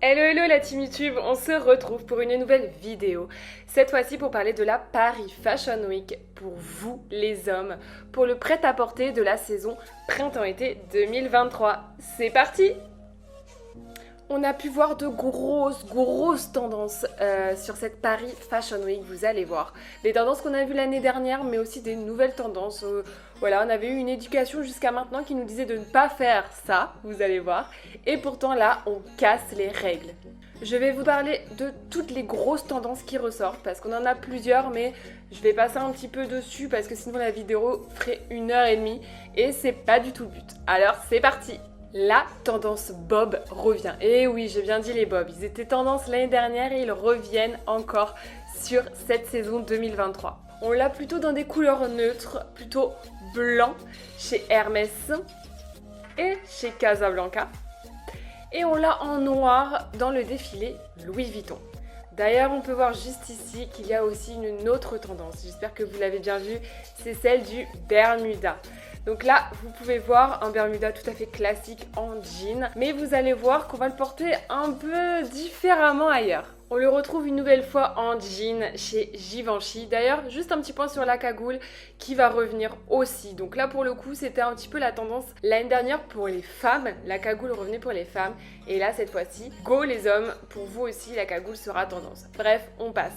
Hello hello la team YouTube, on se retrouve pour une nouvelle vidéo. Cette fois-ci pour parler de la Paris Fashion Week pour vous les hommes, pour le prêt-à-porter de la saison printemps-été 2023. C'est parti! On a pu voir de grosses tendances sur cette Paris Fashion Week, vous allez voir. Des tendances qu'on a vues l'année dernière, mais aussi des nouvelles tendances. Voilà, on avait eu une éducation jusqu'à maintenant qui nous disait de ne pas faire ça, vous allez voir. Et pourtant là, on casse les règles. Je vais vous parler de toutes les grosses tendances qui ressortent, parce qu'on en a plusieurs, mais je vais passer un petit peu dessus, parce que sinon la vidéo ferait 1h30, et c'est pas du tout le but. Alors c'est parti! La tendance Bob revient. Et oui, j'ai bien dit les Bob. Ils étaient tendance l'année dernière et ils reviennent encore sur cette saison 2023. On l'a plutôt dans des couleurs neutres, plutôt blanc chez Hermès et chez Casablanca. Et on l'a en noir dans le défilé Louis Vuitton. D'ailleurs, on peut voir juste ici qu'il y a aussi une autre tendance. J'espère que vous l'avez bien vu, c'est celle du Bermuda. Donc là, vous pouvez voir un Bermuda tout à fait classique en jean, mais vous allez voir qu'on va le porter un peu différemment ailleurs. On le retrouve une nouvelle fois en jean chez Givenchy. D'ailleurs, juste un petit point sur la cagoule qui va revenir aussi. Donc là, pour le coup, c'était un petit peu la tendance l'année dernière pour les femmes. La cagoule revenait pour les femmes. Et là, cette fois-ci, go les hommes, pour vous aussi, la cagoule sera tendance. Bref, on passe.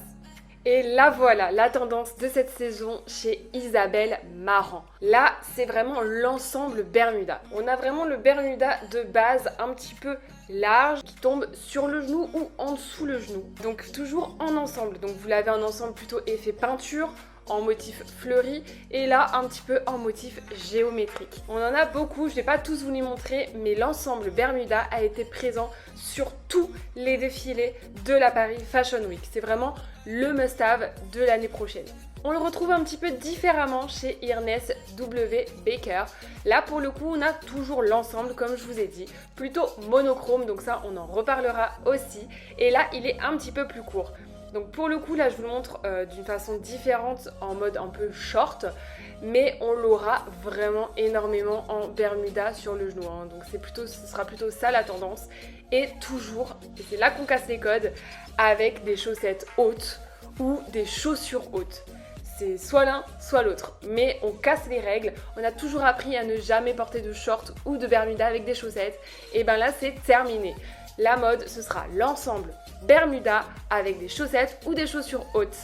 Et là voilà, la tendance de cette saison chez Isabelle Marant. Là, c'est vraiment l'ensemble Bermuda. On a vraiment le Bermuda de base un petit peu large qui tombe sur le genou ou en dessous le genou. Donc toujours en ensemble. Donc vous l'avez en ensemble plutôt effet peinture, en motif fleuri et là un petit peu en motif géométrique. On en a beaucoup, je ne vais pas tous vous les montrer, mais l'ensemble Bermuda a été présent sur tous les défilés de la Paris Fashion Week. C'est vraiment le must-have de l'année prochaine. On le retrouve un petit peu différemment chez Ernest W. Baker. Là pour le coup on a toujours l'ensemble comme je vous ai dit, plutôt monochrome, donc ça on en reparlera aussi. Et là il est un petit peu plus court. Donc pour le coup là je vous le montre d'une façon différente en mode un peu short, mais on l'aura vraiment énormément en Bermuda sur le genou, hein. Donc ce sera plutôt ça la tendance, et toujours, et c'est là qu'on casse les codes, avec des chaussettes hautes ou des chaussures hautes. C'est soit l'un, soit l'autre, mais on casse les règles. On a toujours appris à ne jamais porter de short ou de Bermuda avec des chaussettes, et ben là c'est terminé. La mode, ce sera l'ensemble Bermuda avec des chaussettes ou des chaussures hautes.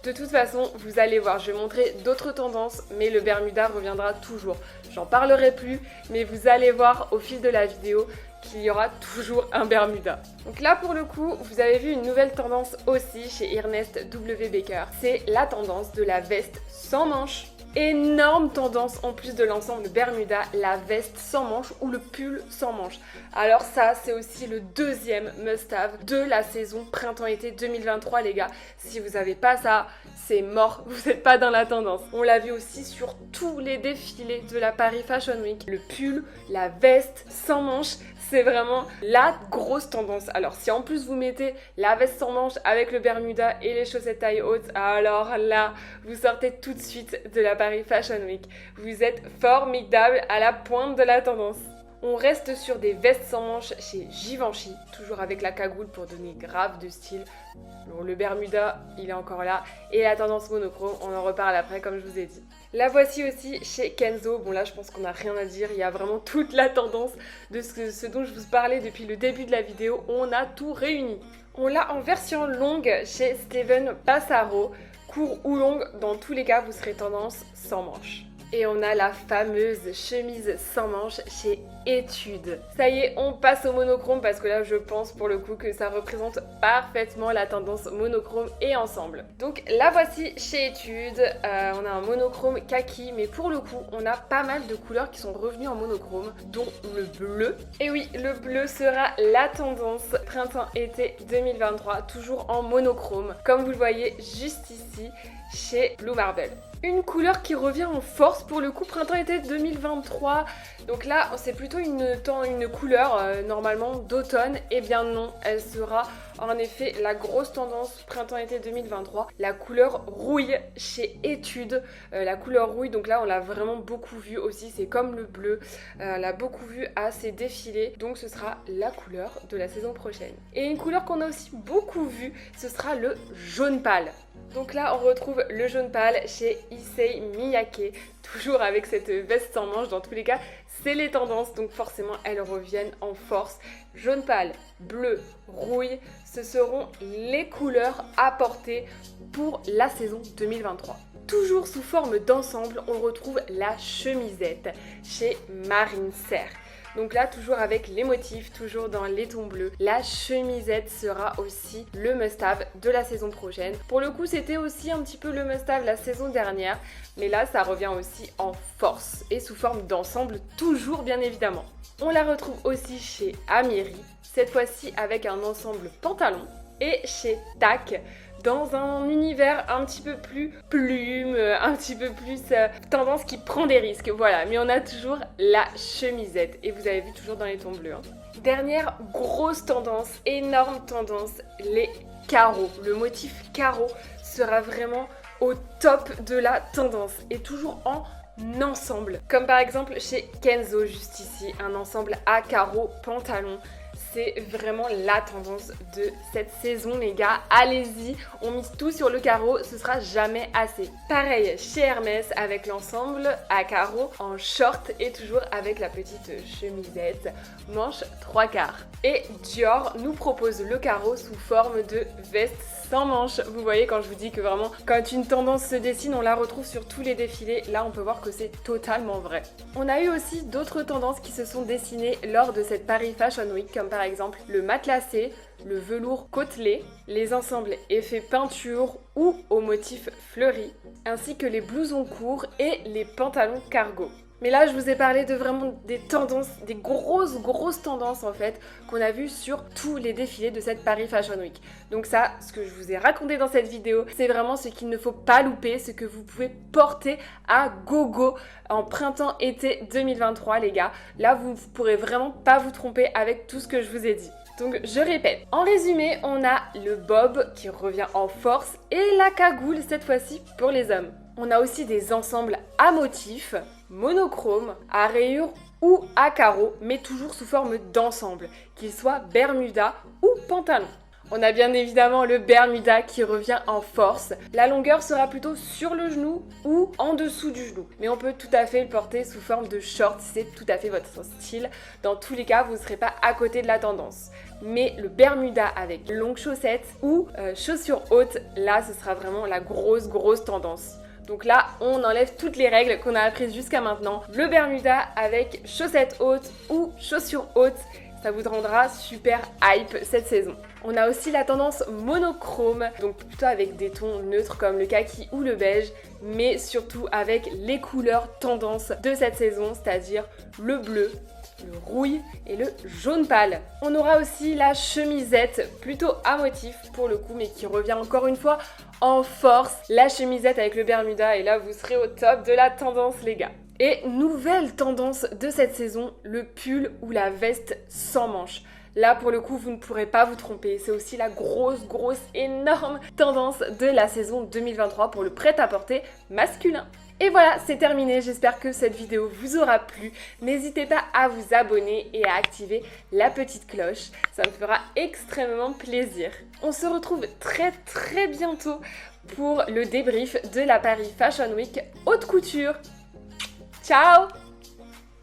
De toute façon, vous allez voir, je vais montrer d'autres tendances, mais le Bermuda reviendra toujours. J'en parlerai plus, mais vous allez voir au fil de la vidéo qu'il y aura toujours un Bermuda. Donc là pour le coup, vous avez vu une nouvelle tendance aussi chez Ernest W. Baker. C'est la tendance de la veste sans manches. Énorme tendance en plus de l'ensemble Bermuda, la veste sans manches ou le pull sans manches. Alors ça, c'est aussi le deuxième must-have de la saison printemps-été 2023 les gars. Si vous n'avez pas ça, c'est mort, vous n'êtes pas dans la tendance. On l'a vu aussi sur tous les défilés de la Paris Fashion Week. Le pull, la veste sans manches, c'est vraiment la grosse tendance. Alors si en plus vous mettez la veste sans manches avec le Bermuda et les chaussettes taille haute, alors là, vous sortez tout de suite de la Paris Fashion Week. Vous êtes formidable, à la pointe de la tendance. On reste sur des vestes sans manches chez Givenchy, toujours avec la cagoule pour donner grave de style. Bon, le Bermuda, il est encore là. Et la tendance monochrome, on en reparle après comme je vous ai dit. La voici aussi chez Kenzo. Bon là, je pense qu'on n'a rien à dire. Il y a vraiment toute la tendance de ce dont je vous parlais depuis le début de la vidéo. On a tout réuni. On l'a en version longue chez Steven Passaro. Court ou longue, dans tous les cas, vous serez tendance sans manches. Et on a la fameuse chemise sans manches chez Etude. Ça y est, on passe au monochrome parce que là je pense pour le coup que ça représente parfaitement la tendance monochrome et ensemble. Donc la voici chez Etude, on a un monochrome kaki, mais pour le coup on a pas mal de couleurs qui sont revenues en monochrome, dont le bleu. Et oui, le bleu sera la tendance printemps-été 2023, toujours en monochrome, comme vous le voyez juste ici chez Blue Marble. Une couleur qui revient en force pour le coup printemps-été 2023. Donc là, c'est plutôt une couleur normalement d'automne. Eh bien non, elle sera en effet la grosse tendance printemps-été 2023. La couleur rouille chez Etude. La couleur rouille, donc là on l'a vraiment beaucoup vu aussi. C'est comme le bleu. On l'a beaucoup vu à ses défilés. Donc ce sera la couleur de la saison prochaine. Et une couleur qu'on a aussi beaucoup vue, ce sera le jaune pâle. Donc là, on retrouve le jaune pâle chez Issey Miyake, toujours avec cette veste sans manches. Dans tous les cas, c'est les tendances, donc forcément, elles reviennent en force. Jaune pâle, bleu, rouille, ce seront les couleurs à porter pour la saison 2023. Toujours sous forme d'ensemble, on retrouve la chemisette chez Marine Serre. Donc là, toujours avec les motifs, toujours dans les tons bleus. La chemisette sera aussi le must-have de la saison prochaine. Pour le coup, c'était aussi un petit peu le must-have la saison dernière. Mais là, ça revient aussi en force et sous forme d'ensemble, toujours bien évidemment. On la retrouve aussi chez Amiri, cette fois-ci avec un ensemble pantalon. Et chez Tac, dans un univers un petit peu plus plume, un petit peu plus tendance qui prend des risques, voilà. Mais on a toujours la chemisette, et vous avez vu toujours dans les tons bleus. Dernière grosse tendance, énorme tendance, les carreaux. Le motif carreau sera vraiment au top de la tendance, et toujours en ensemble. Comme par exemple chez Kenzo, juste ici, un ensemble à carreaux pantalon. C'est vraiment la tendance de cette saison, les gars. Allez-y, on mise tout sur le carreau, ce sera jamais assez. Pareil chez Hermès avec l'ensemble à carreaux en short et toujours avec la petite chemisette manche 3/4. Et Dior nous propose le carreau sous forme de veste sans manches. Vous voyez, quand je vous dis que vraiment, quand une tendance se dessine, on la retrouve sur tous les défilés. Là, on peut voir que c'est totalement vrai. On a eu aussi d'autres tendances qui se sont dessinées lors de cette Paris Fashion Week, comme par exemple le matelassé, le velours côtelé, les ensembles effets peinture ou au motif fleuri, ainsi que les blousons courts et les pantalons cargo. Mais là, je vous ai parlé de vraiment des tendances, des grosses tendances en fait, qu'on a vues sur tous les défilés de cette Paris Fashion Week. Donc ça, ce que je vous ai raconté dans cette vidéo, c'est vraiment ce qu'il ne faut pas louper, ce que vous pouvez porter à gogo en printemps-été 2023, les gars. Là, vous ne pourrez vraiment pas vous tromper avec tout ce que je vous ai dit. Donc je répète, en résumé, on a le bob qui revient en force et la cagoule cette fois-ci pour les hommes. On a aussi des ensembles à motifs, monochromes, à rayures ou à carreaux, mais toujours sous forme d'ensemble, qu'ils soient bermuda ou pantalon. On a bien évidemment le bermuda qui revient en force. La longueur sera plutôt sur le genou ou en dessous du genou. Mais on peut tout à fait le porter sous forme de short si c'est tout à fait votre style. Dans tous les cas, vous ne serez pas à côté de la tendance. Mais le bermuda avec longues chaussettes ou chaussures hautes, là ce sera vraiment la grosse tendance. Donc là, on enlève toutes les règles qu'on a apprises jusqu'à maintenant. Le bermuda avec chaussettes hautes ou chaussures hautes, ça vous rendra super hype cette saison. On a aussi la tendance monochrome, donc plutôt avec des tons neutres comme le kaki ou le beige, mais surtout avec les couleurs tendances de cette saison, c'est-à-dire le bleu, le rouille et le jaune pâle. On aura aussi la chemisette, plutôt à motif pour le coup, mais qui revient encore une fois en force. La chemisette avec le bermuda, et là vous serez au top de la tendance, les gars. Et nouvelle tendance de cette saison, le pull ou la veste sans manches. Là, pour le coup, vous ne pourrez pas vous tromper. C'est aussi la grosse, énorme tendance de la saison 2023 pour le prêt-à-porter masculin. Et voilà, c'est terminé. J'espère que cette vidéo vous aura plu. N'hésitez pas à vous abonner et à activer la petite cloche. Ça me fera extrêmement plaisir. On se retrouve très bientôt pour le débrief de la Paris Fashion Week haute couture. Ciao!